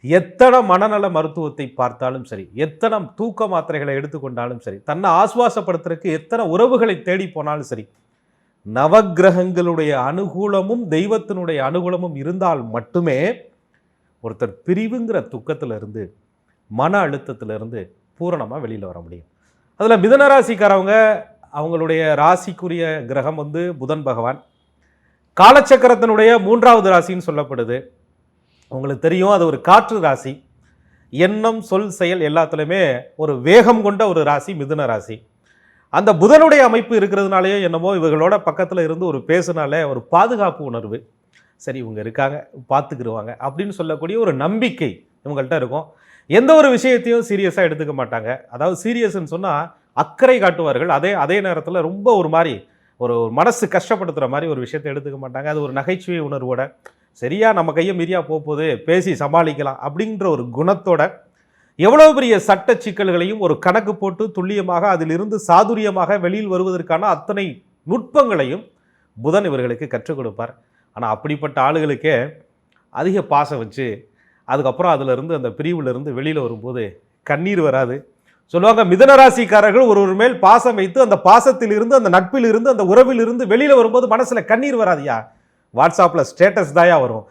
எத்தனை மனநல மருத்துவத்தை பார்த்தாலும் சரி, எத்தனை தூக்க மாத்திரைகளை எடுத்துக்கொண்டாலும் சரி, தன்னை ஆசுவாசப்படுத்துறதுக்கு எத்தனை உறவுகளை தேடி போனாலும் சரி, நவக்கிரகங்களுடைய அனுகூலமும் தெய்வத்தினுடைய அனுகூலமும் இருந்தால் மட்டுமே ஒருத்தர் பிரிவுங்கிற துக்கத்திலிருந்து, மன அழுத்தத்திலிருந்து பூரணமாக வெளியில் வர முடியும். அதில் மிதுன ராசிக்காரவங்க, அவங்களுடைய ராசிக்குரிய கிரகம் புதன் பகவான், காலச்சக்கரத்தினுடைய 3வது ராசின்னு சொல்லப்படுது. உங்களுக்கு தெரியும், அது ஒரு காற்று ராசி. எண்ணம், சொல், செயல் எல்லாத்துலேயுமே ஒரு வேகம் கொண்ட ஒரு ராசி மிதுன ராசி. அந்த புதனுடைய அமைப்பு இருக்கிறதுனாலேயோ என்னமோ இவர்களோட பக்கத்தில் இருந்து ஒரு பேசுனாலே ஒரு பாதுகாப்பு உணர்வு, சரி இவங்க இருக்காங்க பார்த்துக்கிடுவாங்க அப்படின்னு சொல்லக்கூடிய ஒரு நம்பிக்கை இவங்கள்ட்ட இருக்கும். எந்த ஒரு விஷயத்தையும் சீரியஸாக எடுத்துக்க மாட்டாங்க. அதாவது சீரியஸ்ன்னு சொன்னால் அக்கறை காட்டுவார்கள். அதே நேரத்தில் ரொம்ப ஒரு மாதிரி ஒரு மனசு கஷ்டப்படுத்துகிற மாதிரி ஒரு விஷயத்தை எடுத்துக்க மாட்டாங்க. அது ஒரு நகைச்சுவை உணர்வோட, சரியா நம்ம கையை மீறியா போகுது, பேசி சமாளிக்கலாம் அப்படின்ற ஒரு குணத்தோட, எவ்வளோ பெரிய சட்ட சிக்கல்களையும் ஒரு கணக்கு போட்டு துல்லியமாக அதிலிருந்து சாதுரியமாக வெளியில் வருவதற்கான அத்தனை நுட்பங்களையும் புதன் இவர்களுக்கு கற்றுக் கொடுப்பார். ஆனால் அப்படிப்பட்ட ஆளுகளுக்கே அதிக பாசம் வச்சு அதுக்கப்புறம் அதிலிருந்து அந்த பிரிவிலிருந்து வெளியில் வரும்போது கண்ணீர் வராது. சொல்லுவாங்க, மிதுனராசிக்காரர்கள் ஒரு மேல் பாசம் வைத்து அந்த பாசத்தில் இருந்து, அந்த நட்பில் இருந்து, அந்த உறவில் இருந்து வெளியில் வரும்போது மனசில் கண்ணீர் வராதியா, வாட்ஸ்அப்பில் ஸ்டேட்டஸ் தாயா வரும்.